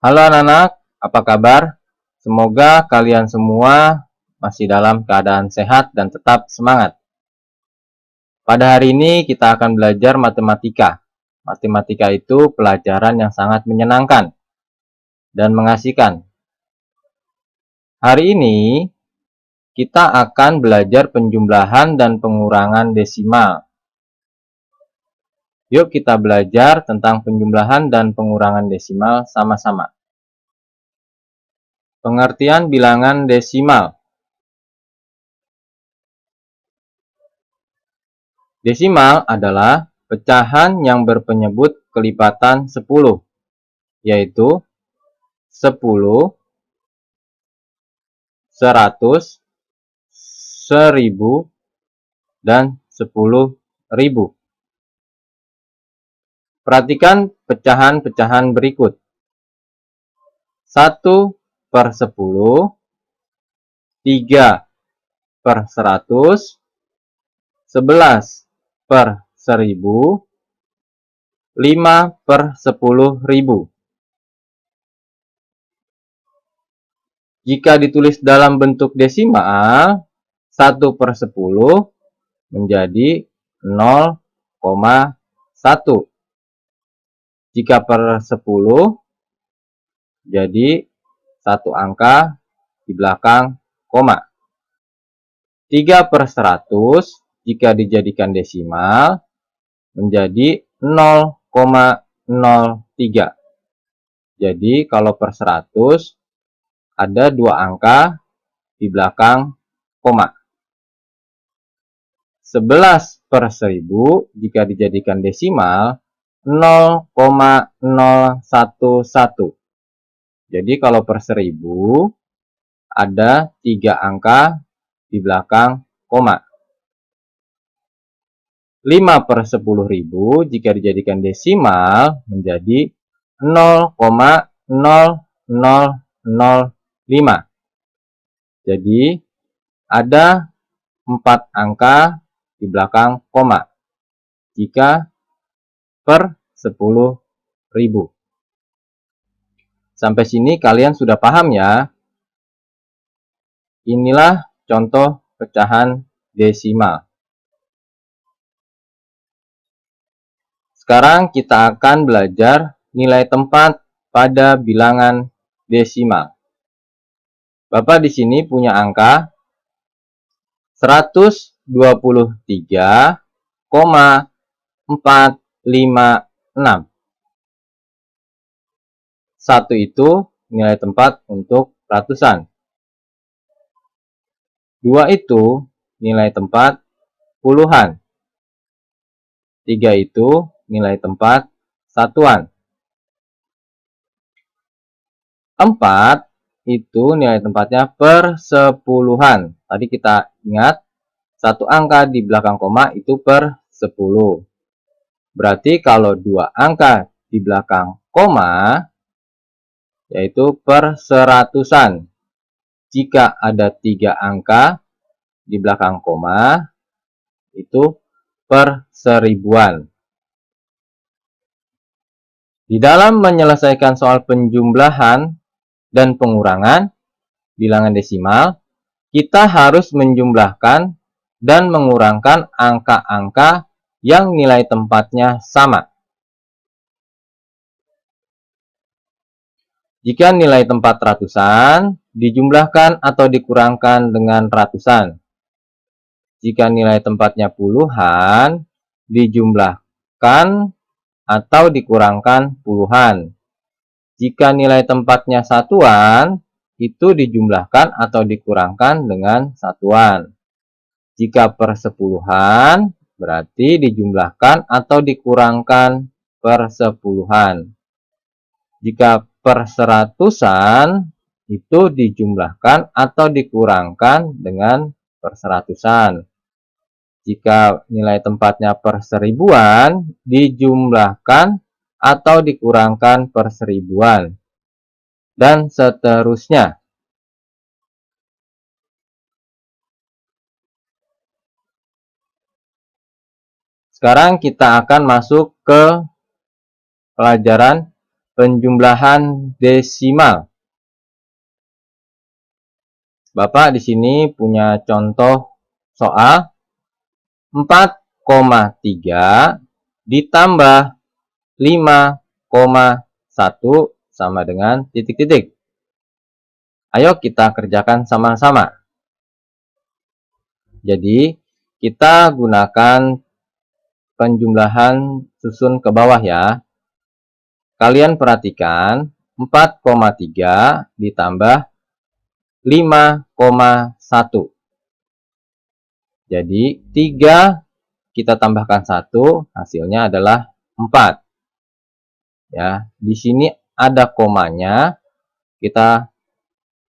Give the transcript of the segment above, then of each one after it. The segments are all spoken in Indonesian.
Halo anak-anak, apa kabar? Semoga kalian semua masih dalam keadaan sehat dan tetap semangat. Pada hari ini kita akan belajar matematika. Matematika itu pelajaran yang sangat menyenangkan dan mengasihkan. Hari ini kita akan belajar penjumlahan dan pengurangan desimal. Yuk kita belajar tentang penjumlahan dan pengurangan desimal sama-sama. Pengertian bilangan desimal. Desimal adalah pecahan yang berpenyebut kelipatan 10, yaitu 10, 100, 1000, dan 10.000. Perhatikan pecahan-pecahan berikut. 1/10, 3/100, 11/1000, 5/10.000. Jika ditulis dalam bentuk desimal, 1/10 menjadi 0,1. Jika per 10 jadi satu angka di belakang koma. 3/100 jika dijadikan desimal menjadi 0,03. Jadi kalau per 100 ada dua angka di belakang koma. 11/1000 jika dijadikan desimal 0,011. Jadi kalau per 1000 ada 3 angka di belakang koma. 5/10.000 jika dijadikan desimal menjadi 0,0005. Jadi ada 4 angka di belakang koma jika per 10.000. Sampai sini kalian sudah paham ya? Inilah contoh pecahan desimal. Sekarang kita akan belajar nilai tempat pada bilangan desimal. Bapak di sini punya angka 123,456. 1 itu nilai tempat untuk ratusan. 2 itu nilai tempat puluhan. 3 itu nilai tempat satuan. 4 itu nilai tempatnya per sepuluhan. Tadi kita ingat, satu angka di belakang koma itu per 10. Berarti kalau dua angka di belakang koma, yaitu per seratusan. Jika ada 3 angka di belakang koma, itu per seribuan. Di dalam menyelesaikan soal penjumlahan dan pengurangan bilangan desimal, kita harus menjumlahkan dan mengurangkan angka-angka yang nilai tempatnya sama. Jika nilai tempat ratusan, dijumlahkan atau dikurangkan dengan ratusan. Jika nilai tempatnya puluhan, dijumlahkan atau dikurangkan puluhan. Jika nilai tempatnya satuan, itu dijumlahkan atau dikurangkan dengan satuan. Jika per sepuluhan, berarti dijumlahkan atau dikurangkan per sepuluhan. Jika per seratusan, itu dijumlahkan atau dikurangkan dengan per seratusan. Jika nilai tempatnya per seribuan, dijumlahkan atau dikurangkan per seribuan. Dan seterusnya. Sekarang kita akan masuk ke pelajaran penjumlahan desimal. Bapak di sini punya contoh soal 4,3 ditambah 5,1 sama dengan titik-titik. Ayo kita kerjakan sama-sama. Jadi, kita gunakan penjumlahan susun ke bawah ya. Kalian perhatikan 4,3 ditambah 5,1. Jadi 3 kita tambahkan 1, hasilnya adalah 4. Ya, di sini ada komanya. Kita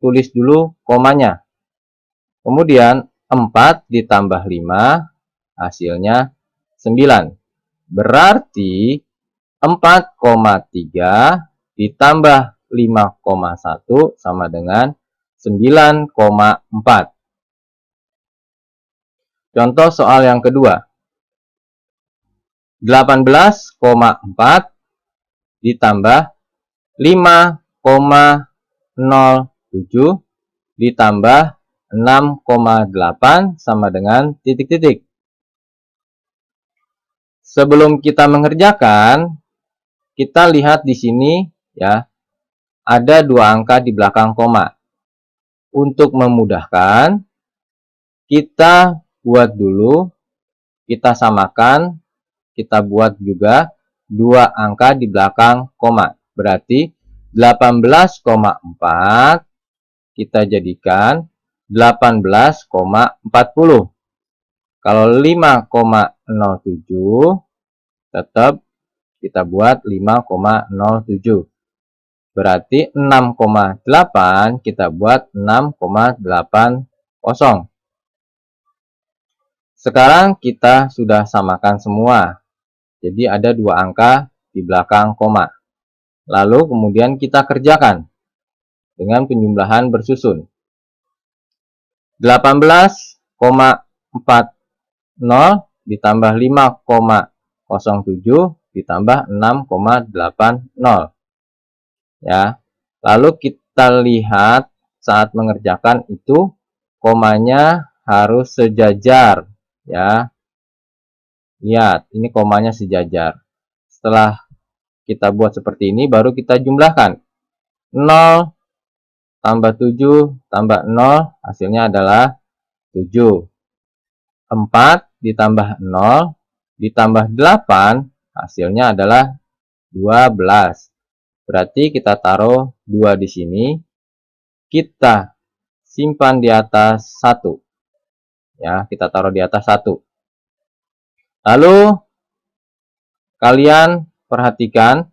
tulis dulu komanya. Kemudian 4 ditambah 5 hasilnya 9. Berarti 4,3 ditambah 5,1 sama dengan 9,4. Contoh soal yang kedua. 18,4 ditambah 5,07 ditambah 6,8 sama dengan titik-titik. Sebelum kita mengerjakan, kita lihat di sini ya, ada 2 angka di belakang koma. Untuk memudahkan, kita buat dulu, kita samakan, kita buat juga 2 angka di belakang koma. Berarti 18,4 kita jadikan 18,40. Kalau 5,07 tetap kita buat 5,07. Berarti 6,8 kita buat 6,80. Sekarang kita sudah samakan semua. Jadi ada 2 angka di belakang koma. Lalu kemudian kita kerjakan dengan penjumlahan bersusun. 18,40 ditambah 5,07 ditambah 6,80. Ya. Lalu kita lihat saat mengerjakan itu komanya harus sejajar, ya. Lihat, ini komanya sejajar. Setelah kita buat seperti ini, baru kita jumlahkan. 0 tambah 7 tambah 0, hasilnya adalah 7. 4 ditambah 0 ditambah 8, hasilnya adalah 12. Berarti kita taruh 2 di sini. Kita simpan di atas 1. Ya, kita taruh di atas 1. Lalu kalian perhatikan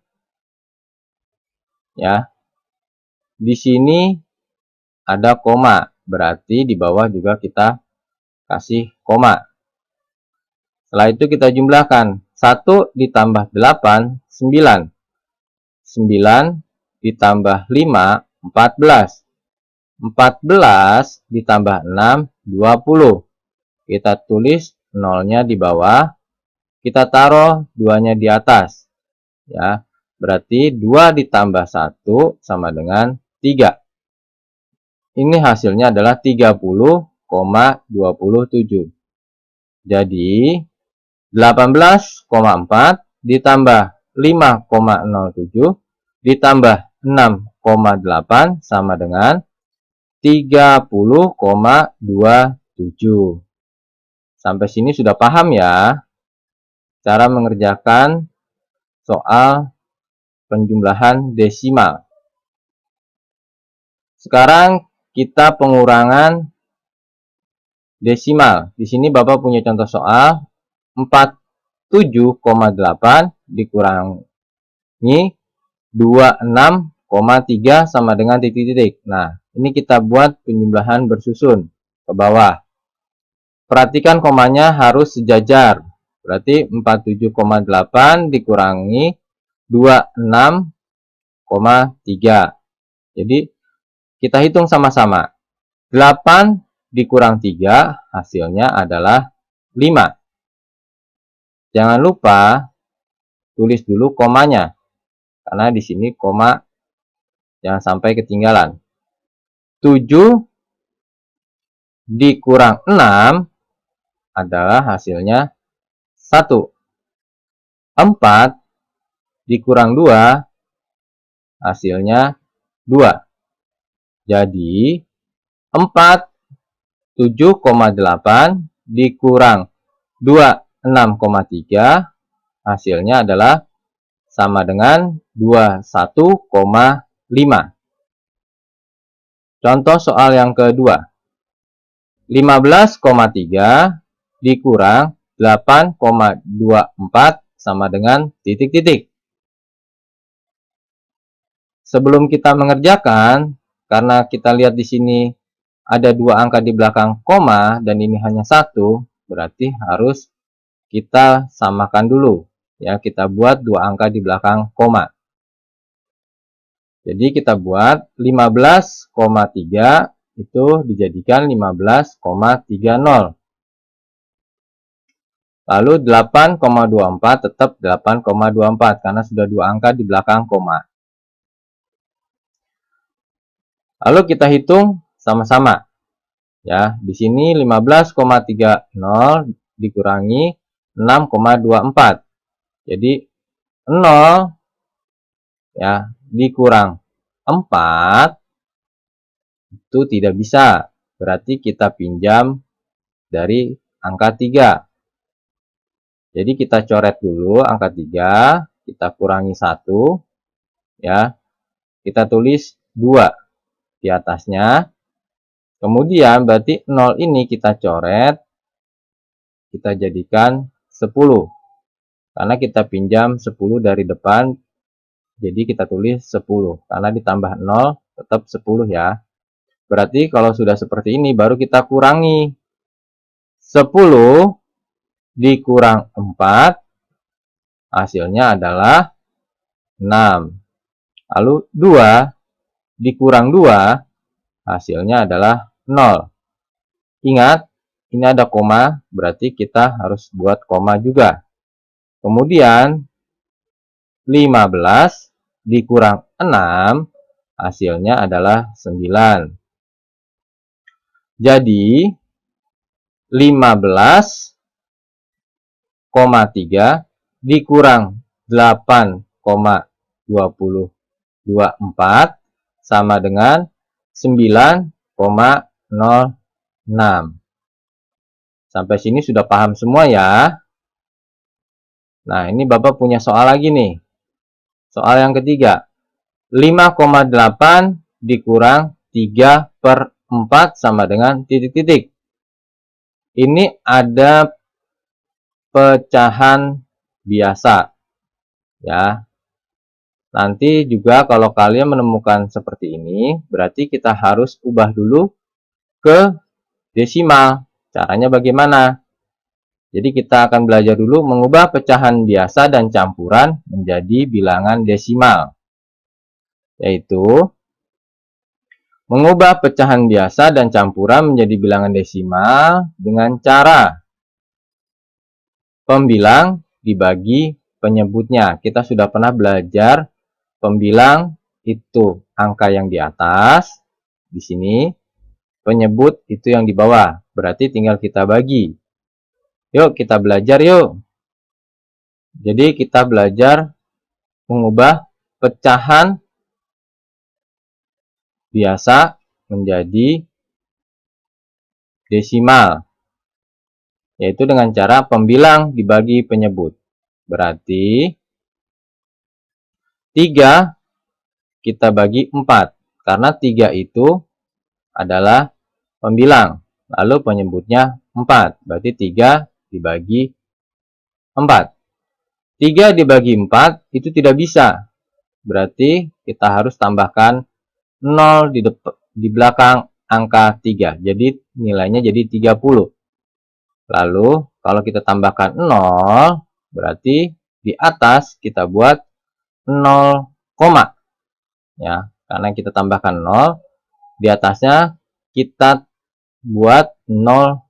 ya. Di sini ada koma, berarti di bawah juga kita kasih koma. Setelah itu kita jumlahkan. 1 ditambah 8, 9. 9 ditambah 5, 14. 14 ditambah 6, 20. Kita tulis 0-nya di bawah. Kita taruh 2-nya di atas. Ya, berarti 2 ditambah 1 sama dengan 3. Ini hasilnya adalah 30,27. Jadi 18,4 ditambah 5,07 ditambah 6,8 sama dengan 30,27. Sampai sini sudah paham ya cara mengerjakan soal penjumlahan desimal. Sekarang kita pengurangan desimal. Di sini Bapak punya contoh soal 47,8 dikurangi 26,3 sama dengan titik-titik. Nah, ini kita buat penjumlahan bersusun ke bawah. Perhatikan komanya harus sejajar. Berarti 47,8 dikurangi 26,3. Jadi kita hitung sama-sama. 8 dikurang 3 hasilnya adalah 5. Jangan lupa tulis dulu komanya. Karena di sini koma jangan sampai ketinggalan. 7 dikurang 6 adalah hasilnya 1. 4 dikurang 2 hasilnya 2. Jadi 47,8 dikurang 26,3 hasilnya adalah sama dengan 21,5. Contoh soal yang kedua. 15,3 dikurang 8,24 sama dengan titik-titik. Sebelum kita mengerjakan, karena kita lihat di sini ada 2 angka di belakang koma dan ini hanya 1, berarti harus kita samakan dulu. Ya, kita buat 2 angka di belakang koma. Jadi kita buat 15,3 itu dijadikan 15,30. Lalu 8,24 tetap 8,24 karena sudah 2 angka di belakang koma. Lalu kita hitung sama-sama. Ya, di sini 15,30 dikurangi 6,24. Jadi 0 ya dikurang 4 itu tidak bisa. Berarti kita pinjam dari angka 3. Jadi kita coret dulu angka 3, kita kurangi 1 ya. Kita tulis 2 di atasnya. Kemudian berarti 0 ini kita coret, kita jadikan 10. Karena kita pinjam 10 dari depan, jadi kita tulis 10. Karena ditambah 0 tetap 10 ya. Berarti kalau sudah seperti ini baru kita kurangi. 10 dikurang 4 hasilnya adalah 6. Lalu 2 dikurang 2 hasilnya adalah 0. Ingat, ini ada koma, berarti kita harus buat koma juga. Kemudian 15 dikurang 6 hasilnya adalah 9. Jadi 15,3 dikurang 8,224 sama dengan 9,06. Sampai sini sudah paham semua ya. Nah, ini Bapak punya soal lagi nih. Soal yang ketiga. 5,8 dikurang 3/4 sama dengan titik-titik. Ini ada pecahan biasa. Ya. Nanti juga kalau kalian menemukan seperti ini, berarti kita harus ubah dulu ke desimal. Caranya bagaimana? Jadi kita akan belajar dulu mengubah pecahan biasa dan campuran menjadi bilangan desimal. Yaitu mengubah pecahan biasa dan campuran menjadi bilangan desimal dengan cara pembilang dibagi penyebutnya. Kita sudah pernah belajar pembilang itu angka yang di atas, di sini. Penyebut itu yang di bawah. Berarti tinggal kita bagi. Yuk kita belajar yuk. Jadi kita belajar mengubah pecahan biasa menjadi desimal. Yaitu dengan cara pembilang dibagi penyebut. Berarti 3 kita bagi 4. Karena 3 itu adalah pembilang. Lalu penyebutnya 4. Berarti 3 dibagi 4. 3 dibagi 4 itu tidak bisa. Berarti kita harus tambahkan 0 di belakang angka 3. Jadi nilainya jadi 30. Lalu kalau kita tambahkan 0, berarti di atas kita buat 0, ya. Karena kita tambahkan 0, di atasnya kita buat 0,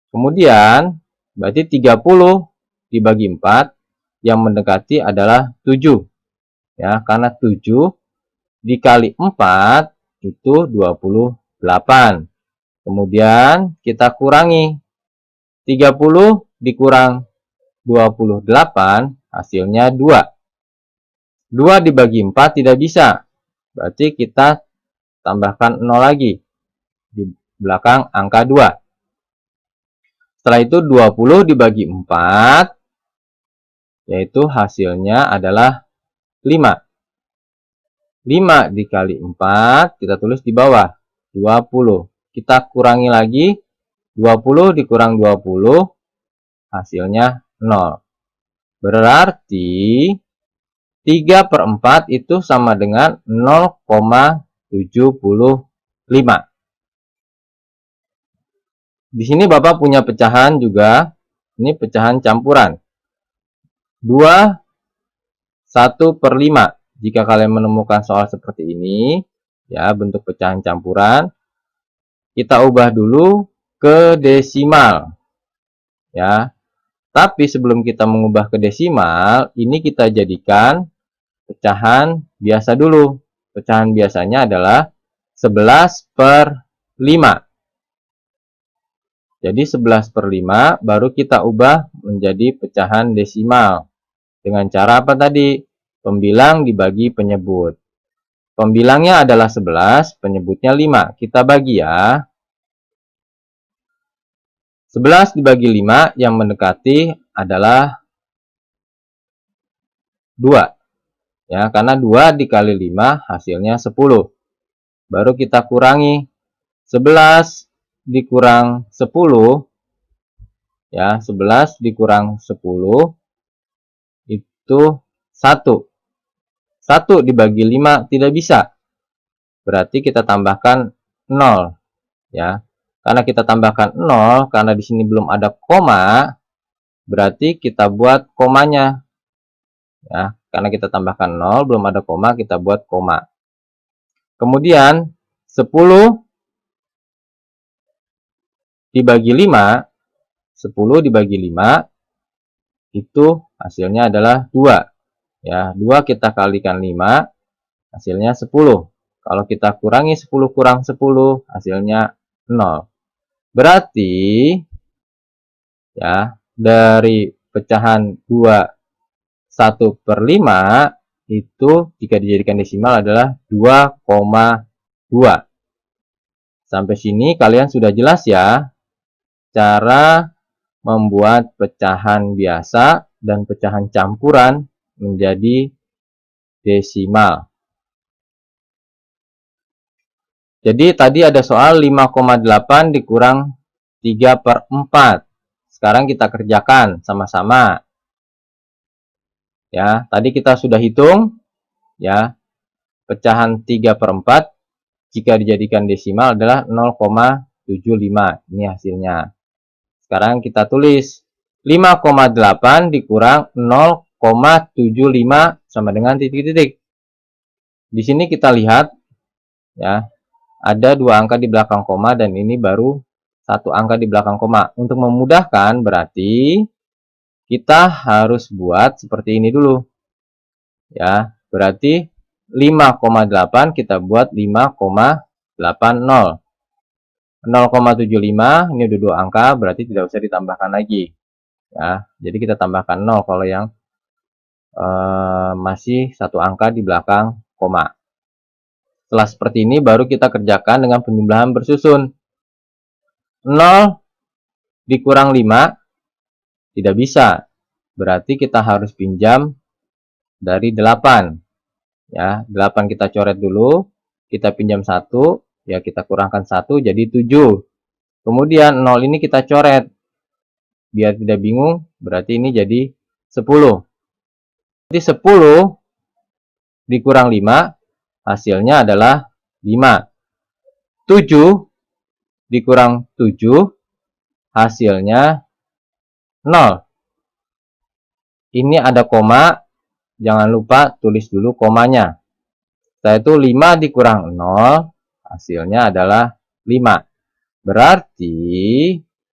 kemudian berarti 30 dibagi 4 yang mendekati adalah 7. Ya, karena 7 dikali 4 itu 28. Kemudian kita kurangi 30 dikurang 28 hasilnya 2. 2 dibagi 4 tidak bisa. Berarti kita tambahkan 0 lagi di belakang angka 2. Setelah itu 20 dibagi 4, yaitu hasilnya adalah 5. 5 dikali 4, kita tulis di bawah, 20. Kita kurangi lagi, 20 dikurang 20, hasilnya 0. Berarti 3/4 itu sama dengan 0,75. Di sini Bapak punya pecahan juga. Ini pecahan campuran. 2, 1/5. Jika kalian menemukan soal seperti ini, ya, bentuk pecahan campuran, kita ubah dulu ke desimal. Ya. Tapi sebelum kita mengubah ke desimal, ini kita jadikan pecahan biasa dulu. Pecahan biasanya adalah 11/5. Jadi 11/5 baru kita ubah menjadi pecahan desimal. Dengan cara apa tadi? Pembilang dibagi penyebut. Pembilangnya adalah 11, penyebutnya 5. Kita bagi ya. 11 dibagi 5 yang mendekati adalah 2. Ya, karena 2 dikali 5 hasilnya 10. Baru kita kurangi 11 dikurang 10, ya, 11 dikurang 10 itu 1. 1 dibagi 5 tidak bisa. Berarti kita tambahkan 0, ya. Karena kita tambahkan 0, karena di sini belum ada koma, berarti kita buat komanya. Ya, karena kita tambahkan 0, belum ada koma, kita buat koma. Kemudian 10 dibagi 5, 10 dibagi 5, itu hasilnya adalah 2. Ya, 2 kita kalikan 5, hasilnya 10. Kalau kita kurangi 10 kurang 10, hasilnya 0. Berarti, ya, dari pecahan 2, 1/5, itu jika dijadikan desimal adalah 2,2. Sampai sini kalian sudah jelas ya cara membuat pecahan biasa dan pecahan campuran menjadi desimal. Jadi tadi ada soal 5,8 dikurang 3/4. Sekarang kita kerjakan sama-sama. Ya, tadi kita sudah hitung ya. Pecahan 3/4 jika dijadikan desimal adalah 0,75. Ini hasilnya. Sekarang kita tulis 5,8 dikurang 0,75 sama dengan titik-titik. Di sini kita lihat ya, ada 2 angka di belakang koma dan ini baru 1 angka di belakang koma. Untuk memudahkan berarti kita harus buat seperti ini dulu. Ya, berarti 5,8 kita buat 5,80. 0,75 ini udah 2 angka, berarti tidak usah ditambahkan lagi. Ya, jadi kita tambahkan 0 kalau yang masih 1 angka di belakang koma. Setelah seperti ini baru kita kerjakan dengan penjumlahan bersusun. 0 dikurang 5 tidak bisa. Berarti kita harus pinjam dari 8. Ya, 8 kita coret dulu, kita pinjam 1. Ya, kita kurangkan 1 jadi 7. Kemudian 0 ini kita coret. Biar tidak bingung, berarti ini jadi 10. Jadi 10 dikurang 5, hasilnya adalah 5. 7 dikurang 7, hasilnya 0. Ini ada koma, jangan lupa tulis dulu komanya. Setelah itu 5 dikurang 0, hasilnya adalah 5. Berarti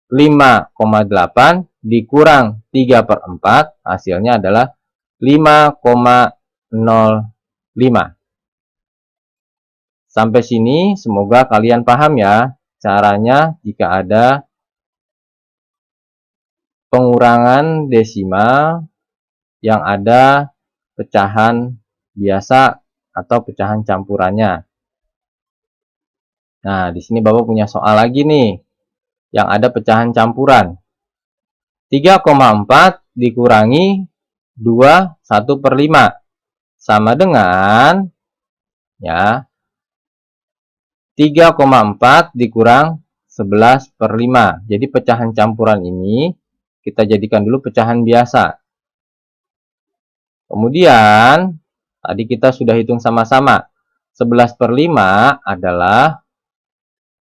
5,8 dikurang 3/4 hasilnya adalah 5,05. Sampai sini semoga kalian paham ya caranya jika ada pengurangan desimal yang ada pecahan biasa atau pecahan campurannya. Nah, di sini Bapak punya soal lagi nih yang ada pecahan campuran. 3,4 dikurangi 2 1/5 sama dengan ya 3,4 dikurang 11/5. Jadi pecahan campuran ini kita jadikan dulu pecahan biasa. Kemudian tadi kita sudah hitung sama-sama. 11/5 adalah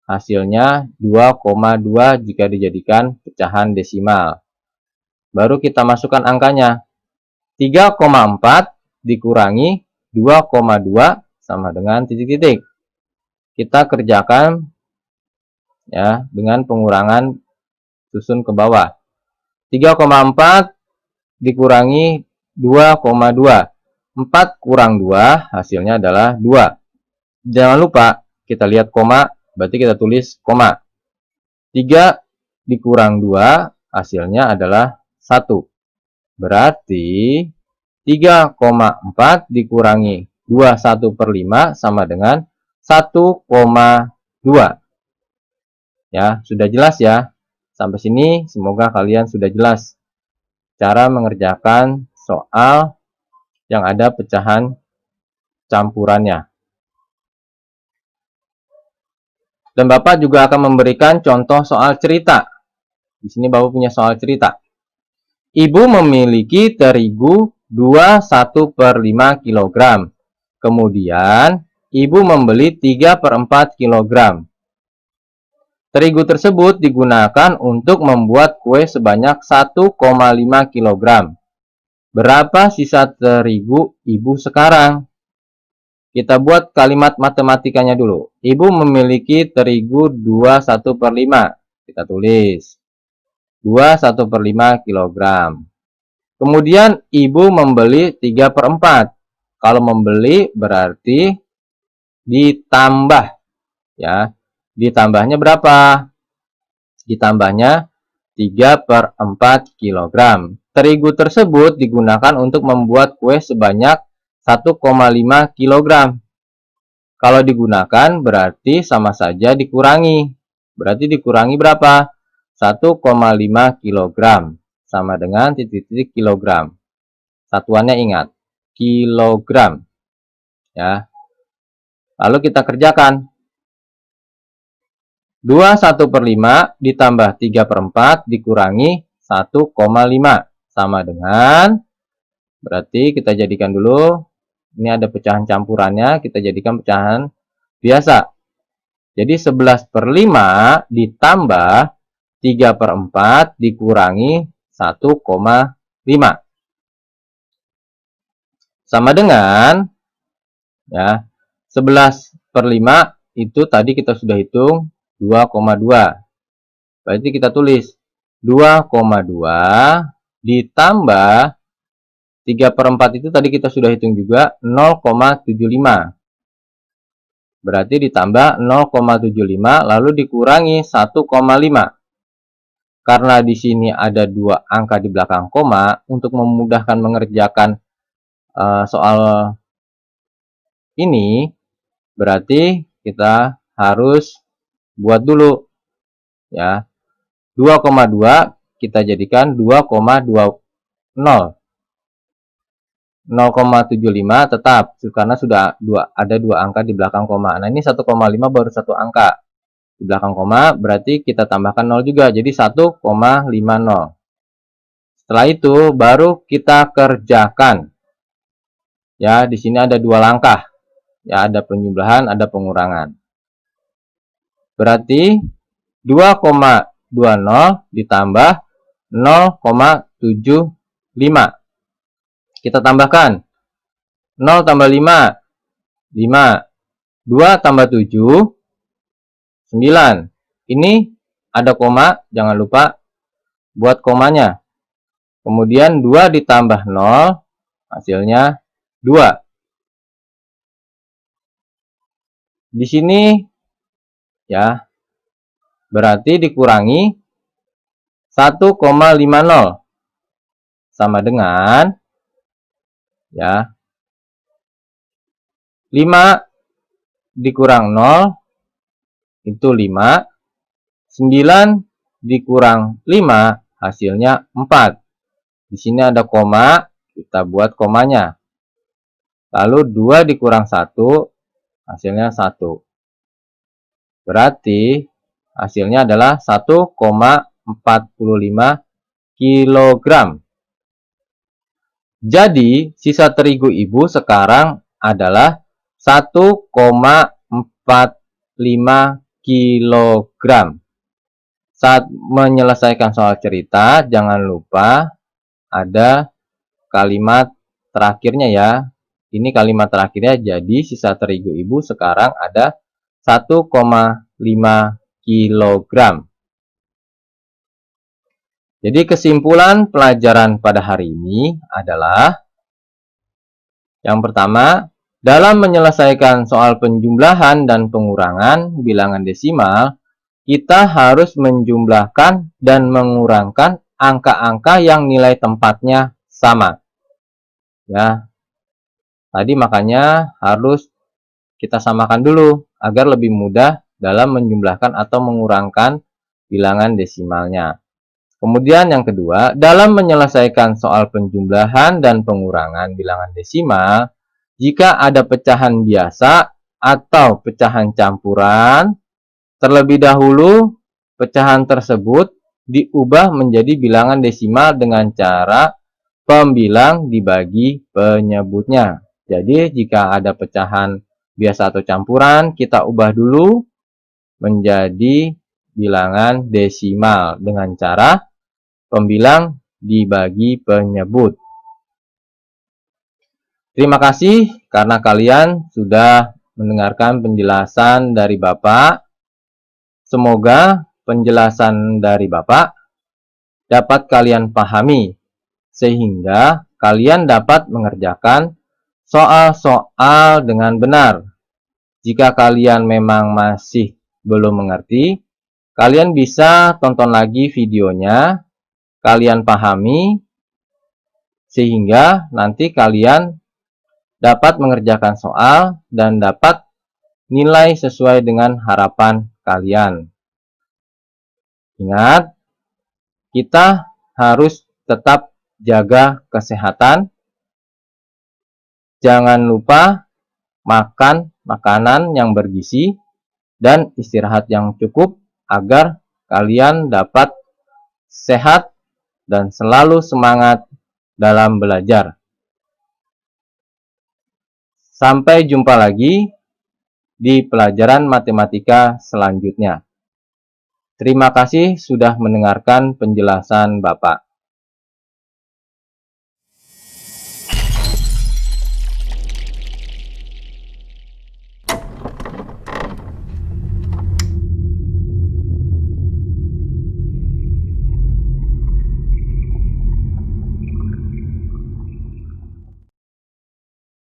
hasilnya 2,2 jika dijadikan pecahan desimal. Baru kita masukkan angkanya. 3,4 dikurangi 2,2 sama dengan titik-titik. Kita kerjakan ya dengan pengurangan susun ke bawah. 3,4 dikurangi 2,2. 4 kurang 2 hasilnya adalah 2. Jangan lupa kita lihat koma, berarti kita tulis koma. 3 dikurang 2 hasilnya adalah 1. Berarti 3,4 dikurangi 2 1/5 sama dengan 1,2. Ya, sudah jelas ya. Sampai sini semoga kalian sudah jelas cara mengerjakan soal yang ada pecahan campurannya. Dan Bapak juga akan memberikan contoh soal cerita. Di sini Bapak punya soal cerita. Ibu memiliki terigu 21/5 kg. Kemudian, ibu membeli 3/4 kg. Terigu tersebut digunakan untuk membuat kue sebanyak 1,5 kg. Berapa sisa terigu ibu sekarang? Kita buat kalimat matematikanya dulu. Ibu memiliki terigu 21/5. Kita tulis 21/5 kg. Kemudian ibu membeli 3/4. Kalau membeli berarti ditambah ya. Ditambahnya berapa? Ditambahnya 3/4 kg. Terigu tersebut digunakan untuk membuat kue sebanyak 1,5 kg. Kalau digunakan berarti sama saja dikurangi. Berarti dikurangi berapa? 1,5 kg sama dengan titik-titik kilogram. Satuannya ingat, kilogram. Ya. Lalu kita kerjakan. 21/5 ditambah 3/4 dikurangi 1,5 sama dengan, berarti kita jadikan dulu, ini ada pecahan campurannya, kita jadikan pecahan biasa. Jadi 11/5 ditambah 3/4 dikurangi 1,5 sama dengan ya 11/5 itu tadi kita sudah hitung 2,2. Berarti kita tulis 2,2 ditambah 3/4 itu tadi kita sudah hitung juga 0,75. Berarti ditambah 0,75 lalu dikurangi 1,5. Karena di sini ada dua angka di belakang koma, untuk memudahkan mengerjakan soal ini, berarti kita harus buat dulu ya. 2,2 kita jadikan 2,20. 0,75 tetap karena sudah ada dua angka di belakang koma. Nah, ini 1,5 baru satu angka di belakang koma, berarti kita tambahkan 0 juga, jadi 1,50. Setelah itu baru kita kerjakan. Ya, di sini ada dua langkah. Ya, ada penjumlahan, ada pengurangan. Berarti 2,20 ditambah 0,75. Kita tambahkan 0 tambah 5, 5. 2 tambah 7, 9. Ini ada koma, jangan lupa buat komanya. Kemudian 2 ditambah 0, hasilnya 2. Di sini ya, berarti dikurangi 1,50 sama dengan ya 5 dikurang 0 itu 5, 9 dikurang 5 hasilnya 4. Di sini ada koma, kita buat komanya. Lalu 2 dikurang 1 hasilnya 1. Berarti hasilnya adalah 1,45 kg. Jadi sisa terigu ibu sekarang adalah 1,45 kg. Saat menyelesaikan soal cerita, jangan lupa ada kalimat terakhirnya ya. Ini kalimat terakhirnya, jadi sisa terigu ibu sekarang ada 1,5 kg. Jadi kesimpulan pelajaran pada hari ini adalah yang pertama, dalam menyelesaikan soal penjumlahan dan pengurangan bilangan desimal, kita harus menjumlahkan dan mengurangkan angka-angka yang nilai tempatnya sama. Ya. Tadi makanya harus kita samakan dulu agar lebih mudah dalam menjumlahkan atau mengurangkan bilangan desimalnya. Kemudian yang kedua, dalam menyelesaikan soal penjumlahan dan pengurangan bilangan desimal, jika ada pecahan biasa atau pecahan campuran, terlebih dahulu pecahan tersebut diubah menjadi bilangan desimal dengan cara pembilang dibagi penyebutnya. Jadi jika ada pecahan biasa atau campuran, kita ubah dulu menjadi bilangan desimal dengan cara pembilang dibagi penyebut. Terima kasih karena kalian sudah mendengarkan penjelasan dari Bapak. Semoga penjelasan dari Bapak dapat kalian pahami, sehingga kalian dapat mengerjakan soal-soal dengan benar. Jika kalian memang masih belum mengerti, kalian bisa tonton lagi videonya, kalian pahami, sehingga nanti kalian dapat mengerjakan soal dan dapat nilai sesuai dengan harapan kalian. Ingat, kita harus tetap jaga kesehatan. Jangan lupa makan makanan yang bergizi dan istirahat yang cukup agar kalian dapat sehat dan selalu semangat dalam belajar. Sampai jumpa lagi di pelajaran matematika selanjutnya. Terima kasih sudah mendengarkan penjelasan Bapak.